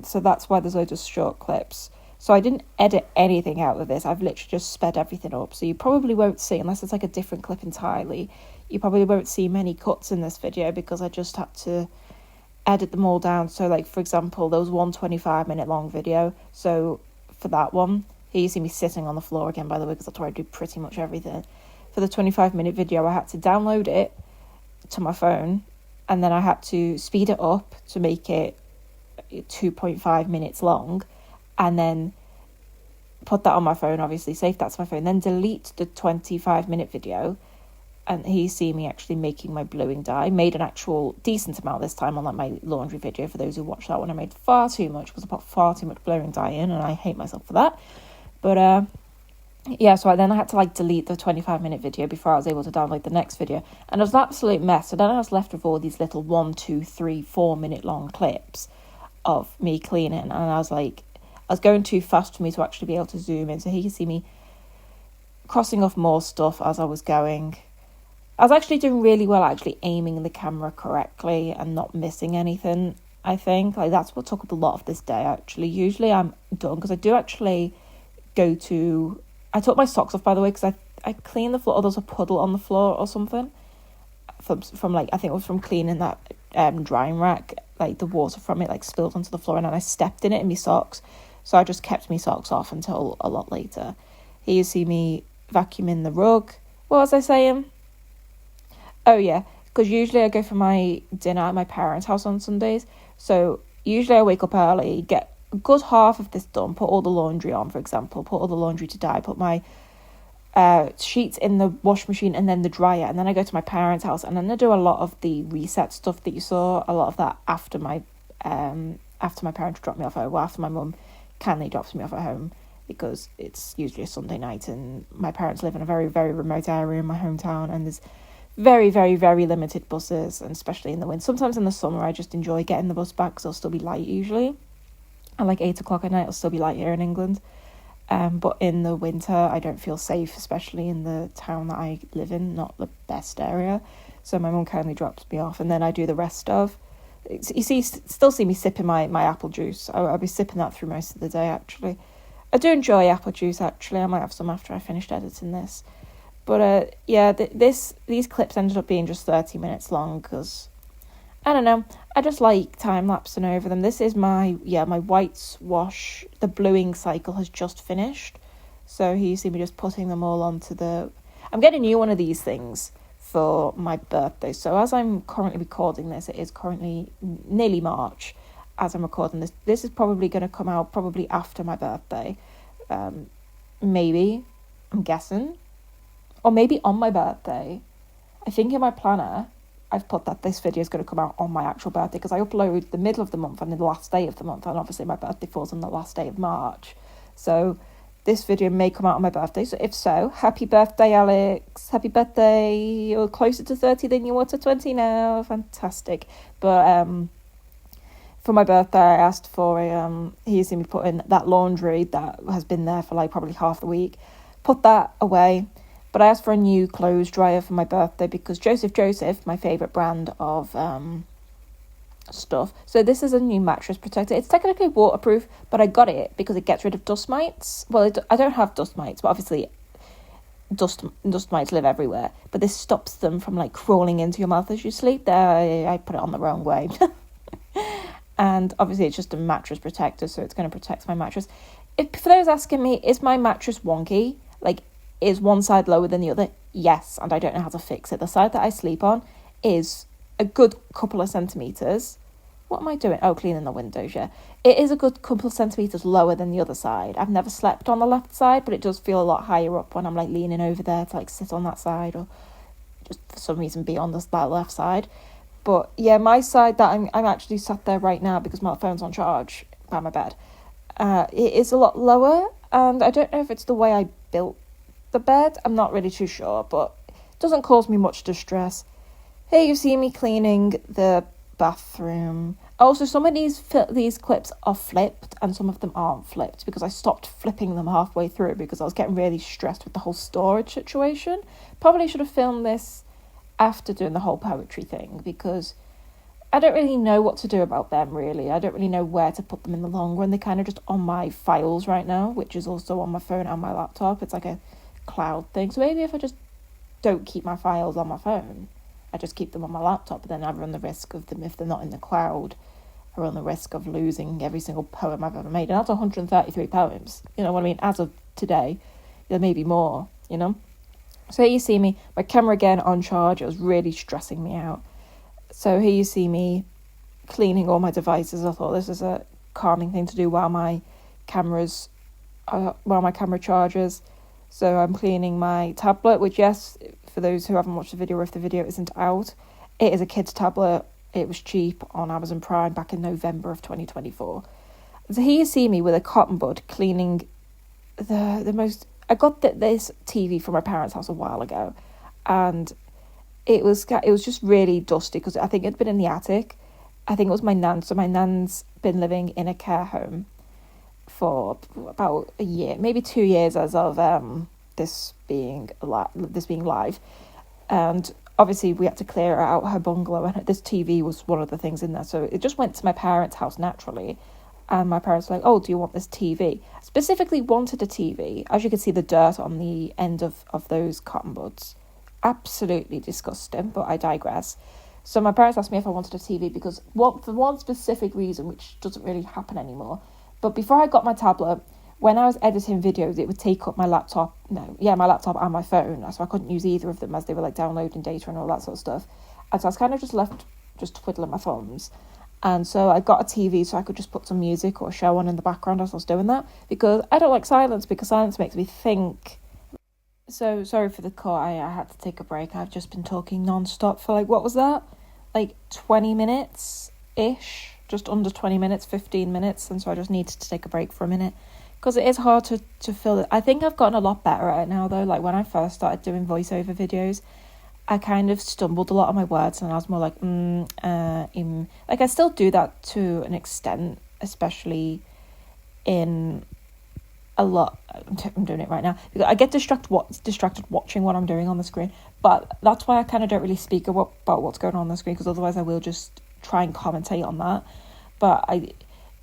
So that's why there's loads of short clips. So I didn't edit anything out of this. I've literally just sped everything up. So you probably won't see, unless it's like a different clip entirely, you probably won't see many cuts in this video because I just had to edit them all down. So like, for example, there was one 25-minute long video. So for that one, here you see me sitting on the floor again, by the way, because that's where I do pretty much everything. For the 25-minute video, I had to download it to my phone, and then I had to speed it up to make it 2.5 minutes long, and then put that on my phone, obviously, save that to my phone, then delete the 25-minute video. And here you see me actually making my bluing dye. Made an actual decent amount this time on like my laundry video. For those who watched that one, I made far too much because I put far too much bluing dye in, and I hate myself for that. But so then I had to like delete the 25-minute video before I was able to download the next video, and it was an absolute mess. So then I was left with all these little 1, 2, 3, 4 minute long clips of me cleaning, and I was going too fast for me to actually be able to zoom in. So here you see me crossing off more stuff as I was going. I was actually doing really well, actually aiming the camera correctly and not missing anything, I think. Like, that's what took up a lot of this day, actually. Usually I'm done, because I do actually I took my socks off, by the way, because I cleaned the floor, or there was a puddle on the floor or something. From like, I think it was from cleaning that drying rack. Like, the water from it, like, spilled onto the floor, and then I stepped in it in my socks. So I just kept my socks off until a lot later. Here you see me vacuuming the rug. What was I saying? Oh yeah, because usually I go for my dinner at my parents' house on Sundays. So usually I wake up early, get a good half of this done, put all the laundry on, for example, put all the laundry to dry, put my sheets in the wash machine and then the dryer, and then I go to my parents' house, and then I do a lot of the reset stuff that you saw, a lot of that after my parents drop me off at home, after my mum kindly drops me off at home, because it's usually a Sunday night and my parents live in a very, very remote area in my hometown, and there's very, very, very limited buses, and especially in the winter. Sometimes in the summer I just enjoy getting the bus back because it'll still be light usually. At like 8 o'clock at night it'll still be light here in England. But in the winter I don't feel safe, especially in the town that I live in, not the best area. So my mum kindly drops me off, and then I do the rest of you still see me sipping my apple juice. I'll be sipping that through most of the day, actually. I do enjoy apple juice, actually. I might have some after I finished editing this. But, these clips ended up being just 30 minutes long because, I don't know, I just like time-lapsing over them. This is my whites wash. The bluing cycle has just finished. So here you see me just putting them all onto I'm getting a new one of these things for my birthday. So as I'm currently recording this, it is currently nearly March as I'm recording this. This is probably going to come out probably after my birthday. Maybe, I'm guessing. Or maybe on my birthday. I think in my planner, I've put that this video is going to come out on my actual birthday because I upload the middle of the month and the last day of the month. And obviously my birthday falls on the last day of March. So this video may come out on my birthday. So if so, happy birthday, Alex. Happy birthday. You're closer to 30 than you were to 20 now. Fantastic. But for my birthday, I asked for you see me put in that laundry that has been there for like probably half the week. Put that away. But I asked for a new clothes dryer for my birthday because Joseph, my favourite brand of stuff. So this is a new mattress protector. It's technically waterproof, but I got it because it gets rid of dust mites. Well, I don't have dust mites, but obviously dust mites live everywhere. But this stops them from like crawling into your mouth as you sleep. There, I put it on the wrong way. And obviously it's just a mattress protector, so it's going to protect my mattress. For those asking me, is my mattress wonky? Like, is one side lower than the other? Yes, and I don't know how to fix it. The side that I sleep on is a good couple of centimetres. What am I doing? Oh, cleaning the windows, yeah. It is a good couple of centimetres lower than the other side. I've never slept on the left side, but it does feel a lot higher up when I'm like leaning over there to like sit on that side or just for some reason be on that left side. But yeah, my side that I'm actually sat there right now because my phone's on charge by my bed. It is a lot lower, and I don't know if it's the way I built the bed. I'm not really too sure, but it doesn't cause me much distress. Here you see me cleaning the bathroom. Also, some of these clips are flipped and some of them aren't flipped because I stopped flipping them halfway through because I was getting really stressed with the whole storage situation. Probably should have filmed this after doing the whole poetry thing because I don't really know what to do about them, really. I don't really know where to put them in the long run. They're kind of just on my files right now, which is also on my phone and my laptop. It's like a cloud thing. So maybe if I just don't keep my files on my phone, I just keep them on my laptop, but then I run the risk of them, if they're not in the cloud, I run the risk of losing every single poem I've ever made. And that's 133 poems. You know what I mean? As of today, there may be more, you know? So here you see me, my camera again on charge. It was really stressing me out. So here you see me cleaning all my devices. I thought this is a calming thing to do while my camera charges. So I'm cleaning my tablet, which, yes, for those who haven't watched the video or if the video isn't out, it is a kid's tablet. It was cheap on Amazon Prime back in November of 2024. So here you see me with a cotton bud cleaning the most... I got this TV from my parents' house a while ago, and it was just really dusty because I think it'd been in the attic. I think it was my nan. So my nan's been living in a care home for about a year, maybe 2 years as of this being live, and obviously we had to clear out her bungalow, and this TV was one of the things in there. So it just went to my parents' house naturally. And my parents were like, oh, do you want this TV? Specifically wanted a TV. As you can see, the dirt on the end of those cotton buds. Absolutely disgusting, but I digress. So my parents asked me if I wanted a TV because for one specific reason, which doesn't really happen anymore. But before I got my tablet, when I was editing videos, it would take up my laptop and my phone. So I couldn't use either of them as they were like downloading data and all that sort of stuff. And so I was kind of just left just twiddling my thumbs. And so I got a TV so I could just put some music or a show on in the background as I was doing that, because I don't like silence, because silence makes me think. So sorry for the cut, I had to take a break. I've just been talking non-stop for what was that? 20 minutes-ish, just under 20 minutes, 15 minutes, and so I just needed to take a break for a minute, because it is hard to fill it. I think I've gotten a lot better at it now though. When I first started doing voiceover videos, I kind of stumbled a lot on my words, and I was more like, I still do that to an extent, especially in a lot. I'm doing it right now because I get distracted watching what I'm doing on the screen. But that's why I kind of don't really speak about what's going on the screen, because otherwise I will just try and commentate on that, but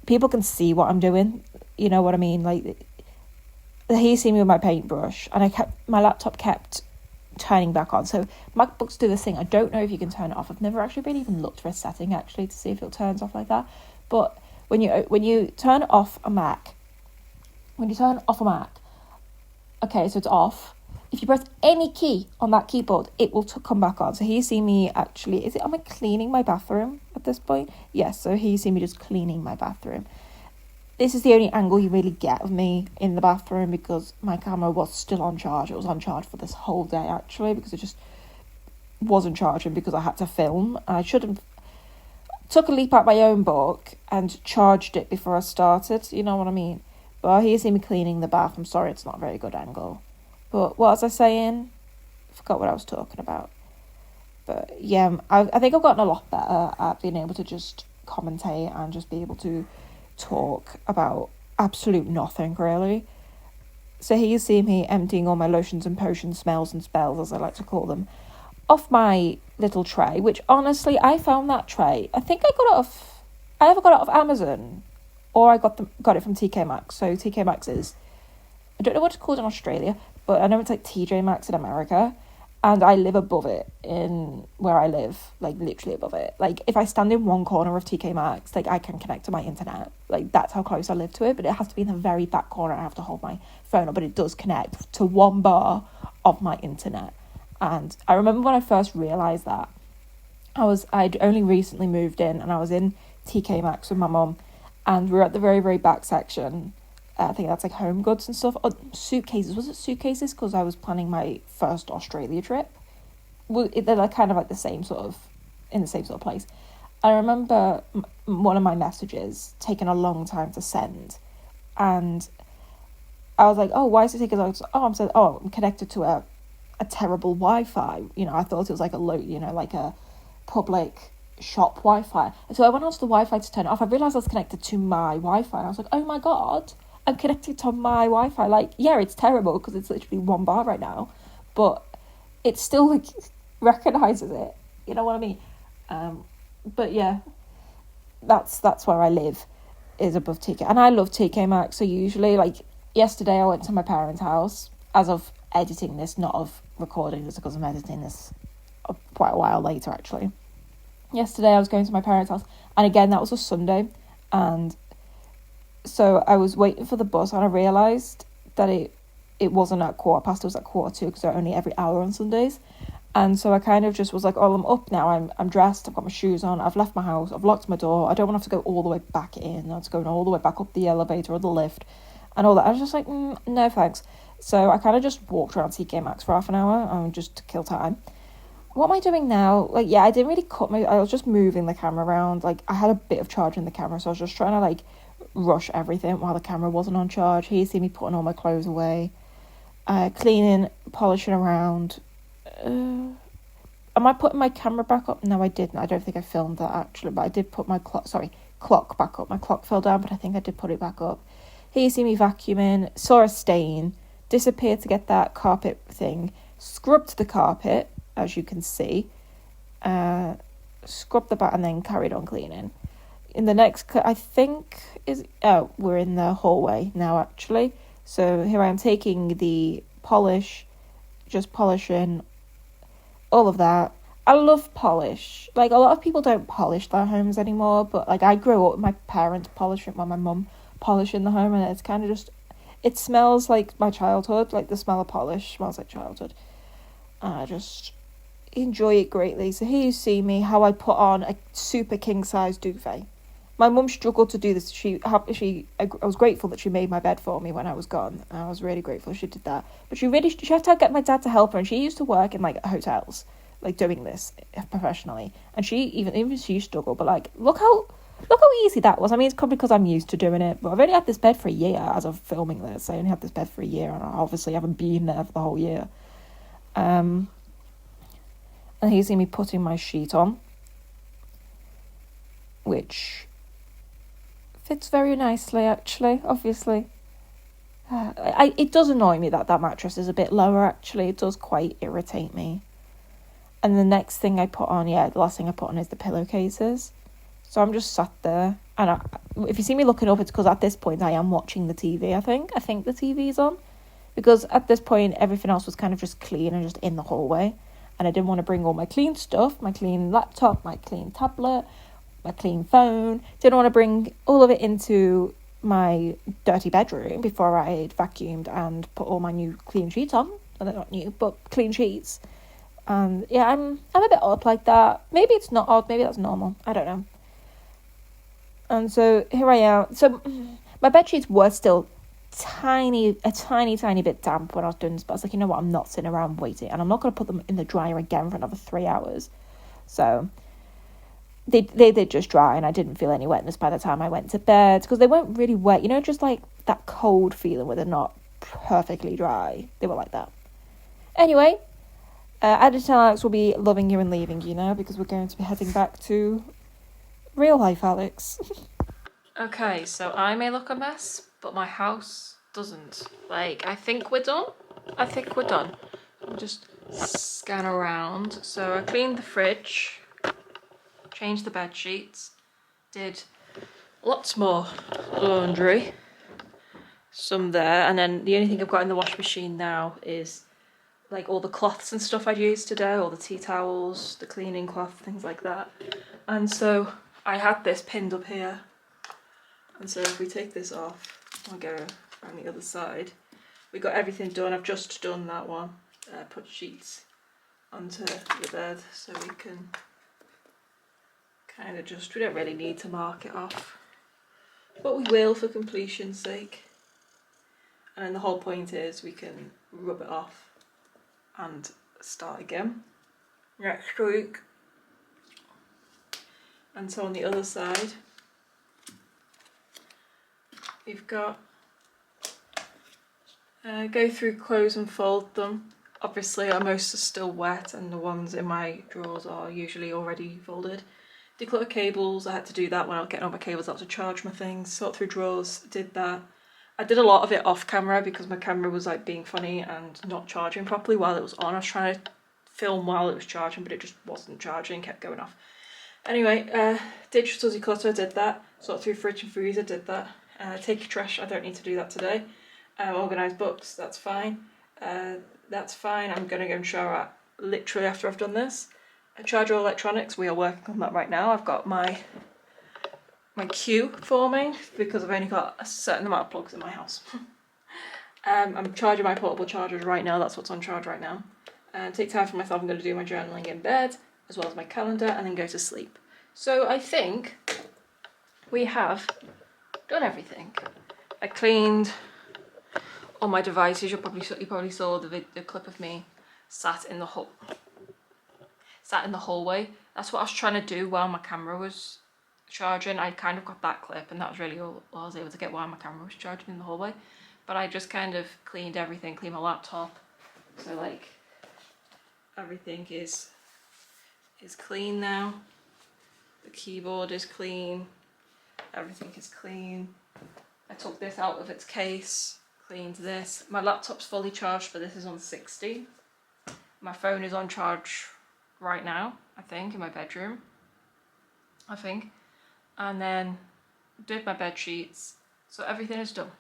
people can see what I'm doing, you know what I mean? Like, he see me with my paintbrush, and my laptop kept turning back on. So MacBooks do this thing. I don't know if you can turn it off. I've never actually really even looked for a setting actually to see if it turns off like that. But when you turn off a Mac, okay, so it's off. If you press any key on that keyboard, it will come back on. So he see me actually, am I cleaning my bathroom at this point? Yes, so he see me just cleaning my bathroom. This is the only angle you really get of me in the bathroom, because my camera was still on charge. It was on charge for this whole day, actually, because it just wasn't charging because I had to film. I should have took a leap out my own book and charged it before I started, you know what I mean? But here you see me cleaning the bath. I'm sorry, it's not a very good angle. But what was I saying? I forgot what I was talking about. But yeah, I think I've gotten a lot better at being able to just commentate and just be able to talk about absolute nothing, really. So here you see me emptying all my lotions and potions, smells and spells, as I like to call them, off my little tray, which honestly, I found that tray. I think I either got it off Amazon, or I got it from TK Maxx. So TK Maxx is, I don't know what it's called in Australia, but I know it's like TJ Maxx in America, and I live above it in where I live, like literally above it. Like if I stand in one corner of TK Maxx, like I can connect to my internet. Like that's how close I live to it, but it has to be in the very back corner. I have to hold my phone up, but it does connect to one bar of my internet. And I remember when I first realised that, I'd only recently moved in, and I was in TK Maxx with my mum, and we were at the very, very back section. I think that's like home goods and stuff. Oh, suitcases. Was it suitcases? Because I was planning my first Australia trip. Well, they're like kind of like in the same sort of place. I remember one of my messages taking a long time to send, and I was like, "Oh, why is it taking so long?" I'm connected to a terrible Wi-Fi. You know, I thought it was like like a public shop Wi-Fi. So I went onto the Wi-Fi to turn it off. I realised I was connected to my Wi-Fi. I was like, oh my God, I'm connected to my Wi-Fi. Like, yeah, it's terrible because it's literally one bar right now, but it still like recognises it. You know what I mean? But yeah, that's where I live, is above TK. And I love TK Maxx. So usually, like yesterday, I went to my parents' house, as of editing this, not of recording this, because I'm editing this quite a while later actually. Yesterday I was going to my parents' house, and again that was a Sunday, and so I was waiting for the bus, and I realised that it wasn't at 2:15, it was at 2:45, because they're only every hour on Sundays. And so I kind of just was like, oh, I'm up now, I'm dressed, I've got my shoes on, I've left my house, I've locked my door, I don't want to have to go all the way back in, I have to go all the way back up the elevator or the lift and all that. I was just like, no thanks. So I kind of just walked around TK Maxx for half an hour, just to kill time. What am I doing now? Like, yeah, I didn't really I was just moving the camera around. Like, I had a bit of charge in the camera, so I was just trying to, like, rush everything while the camera wasn't on charge. Here you see me putting all my clothes away, cleaning, polishing around. Am I putting my camera back up? No, I didn't. I don't think I filmed that, actually, but I did put my clock back up. My clock fell down, but I think I did put it back up. Here you see me vacuuming, saw a stain, disappeared to get that carpet thing, scrubbed the carpet, as you can see, scrubbed the back, and then carried on cleaning. In the next, I think, we're in the hallway now, actually. So here I am taking the polish, just polishing all of that. I love polish. Like, a lot of people don't polish their homes anymore, but, like, I grew up with my parents polishing, my mum polishing the home, and it's kind of just, it smells like my childhood. Like, the smell of polish smells like childhood. And I just enjoy it greatly. So here you see me, how I put on a super king size duvet. My mum struggled to do this. I was grateful that she made my bed for me when I was gone. I was really grateful she did that. But she had to get my dad to help her, and she used to work in like hotels, like doing this professionally. And she even she struggled. But like, look how easy that was. I mean, it's probably because I'm used to doing it. But I've only had this bed for a year as of filming this. I only had this bed for a year, and I obviously haven't been there for the whole year. And here you see me putting my sheet on, which fits very nicely, actually, obviously. It does annoy me that mattress is a bit lower, actually. It does quite irritate me. And the next thing I put on, the last thing I put on is the pillowcases. So I'm just sat there, and if you see me looking up, it's because at this point I am watching the TV. I think the TV's on, because at this point everything else was kind of just clean and just in the hallway, and I didn't want to bring all my clean stuff, my clean laptop, my clean tablet, my clean phone. Didn't want to bring all of it into my dirty bedroom before I vacuumed and put all my new clean sheets on. Well, they're not new, but clean sheets. And yeah, I'm a bit odd like that. Maybe it's not odd, maybe that's normal. I don't know. And so here I am. So my bed sheets were still tiny bit damp when I was doing this, but I was like, you know what, I'm not sitting around waiting, and I'm not going to put them in the dryer again for another 3 hours. So they did just dry, and I didn't feel any wetness by the time I went to bed, because they weren't really wet, you know, just like that cold feeling where they're not perfectly dry. They were like that. Anyway, Editor Alex will be loving you and leaving you now, because we're going to be heading back to real life Alex. Okay, so I may look a mess, but my house doesn't. Like, I think we're done. I'll just scan around. So I cleaned the fridge, changed the bed sheets, did lots more laundry, some there, and then the only thing I've got in the washing machine now is like all the cloths and stuff I'd used today, all the tea towels, the cleaning cloth, things like that. And so I had this pinned up here, and so if we take this off, I'll go around the other side. We got everything done. I've just done that one, put sheets onto the bed, so we can kind of just, we don't really need to mark it off, but we will for completion's sake. And then the whole point is we can rub it off and start again next week. And so on the other side, we've got go through clothes and fold them. Obviously most are still wet, and the ones in my drawers are usually already folded. Declutter cables, I had to do that when I was getting all my cables out to charge my things. Sort through drawers, did that. I did a lot of it off camera because my camera was like being funny and not charging properly while it was on. I was trying to film while it was charging, but it just wasn't charging, kept going off. Anyway, digital declutter, did that. Sort through fridge and freezer, did that. Take your trash, I don't need to do that today. Organise books, that's fine. That's fine. I'm going to go and shower literally after I've done this. Charge all electronics, we are working on that right now. I've got my queue forming because I've only got a certain amount of plugs in my house. I'm charging my portable chargers right now, that's what's on charge right now. Take time for myself, I'm going to do my journaling in bed, as well as my calendar, and then go to sleep. So I think we have done everything. I cleaned all my devices. You probably saw the clip of me sat in the hallway. That's what I was trying to do while my camera was charging. I kind of got that clip, and that was really all I was able to get while my camera was charging in the hallway. But I just kind of cleaned everything, cleaned my laptop. So like everything is clean now. The keyboard is clean. Everything is clean. I took this out of its case, cleaned this. My laptop's fully charged, but this is on 60. My phone is on charge right now, I think, in my bedroom. I think. And then did my bed sheets. So everything is done.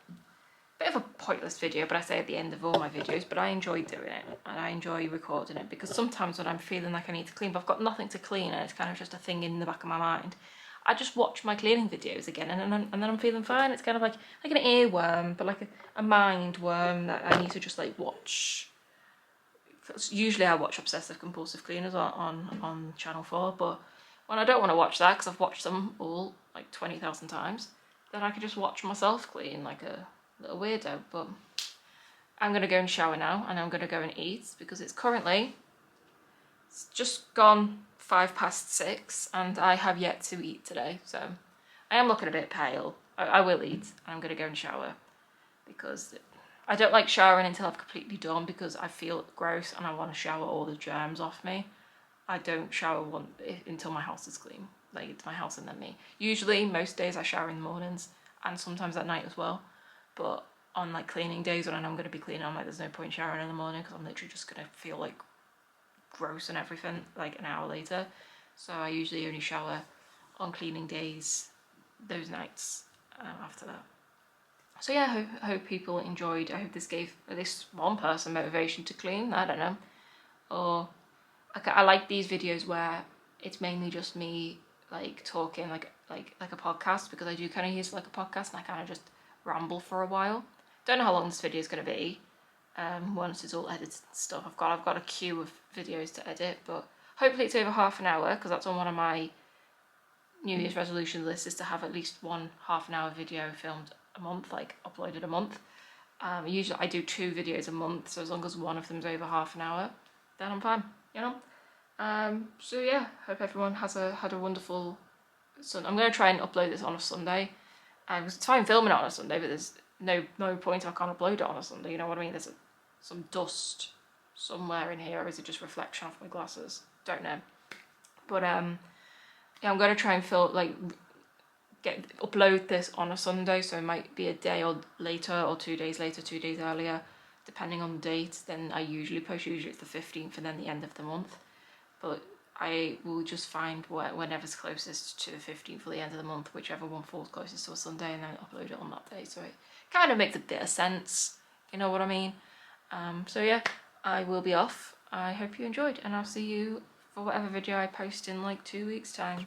Bit of a pointless video, but I say at the end of all my videos, but I enjoy doing it and I enjoy recording it, because sometimes when I'm feeling like I need to clean but I've got nothing to clean and it's kind of just a thing in the back of my mind, I just watch my cleaning videos again, and then I'm feeling fine. It's kind of like an earworm, but like a mind worm that I need to just like watch. Usually I watch Obsessive Compulsive Cleaners on Channel 4, but when I don't want to watch that, because I've watched them all like 20,000 times, then I can just watch myself clean like a little weirdo. But I'm going to go and shower now, and I'm going to go and eat, because it's just gone 6:05, and I have yet to eat today, so I am looking a bit pale. I will eat, and I'm going to go and shower, because I don't like showering until I've completely done, because I feel gross and I want to shower all the germs off me. I don't shower until my house is clean. Like, it's my house and then me. Usually, most days I shower in the mornings, and sometimes at night as well. But on like cleaning days when I know I'm going to be cleaning, I'm like, there's no point showering in the morning, because I'm literally just going to feel like gross and everything like an hour later. So I usually only shower on cleaning days, those nights after that. So yeah, I hope people enjoyed. I hope this gave at least one person motivation to clean. I don't know. Or I like these videos where it's mainly just me like talking like a podcast, because I do kind of use it like a podcast and I kind of just ramble for a while. Don't know how long this video is going to be. Once it's all edited and stuff, I've got a queue of videos to edit, but hopefully it's over half an hour, because that's on one of my New Year's resolution lists, is to have at least one half-an-hour video filmed a month, like uploaded a month. Usually I do 2 videos a month, so as long as one of them's over half an hour, then I'm fine, you know. So yeah, hope everyone had a wonderful Sunday. I'm gonna try and upload this on a Sunday. I was fine filming it on a Sunday, but there's no point. I can't upload it on a Sunday. You know what I mean? There's some dust somewhere in here, or is it just reflection off my glasses? Don't know. But yeah, I'm gonna try and upload this on a Sunday, so it might be a day or later, or 2 days later, 2 days earlier, depending on the date. Then I usually post. Usually it's the 15th and then the end of the month, but I will just find whenever's closest to the 15th or the end of the month, whichever one falls closest to a Sunday, and then upload it on that day, so it kind of makes a bit of sense, you know what I mean? So yeah, I will be off. I hope you enjoyed, and I'll see you for whatever video I post in like 2 weeks' time.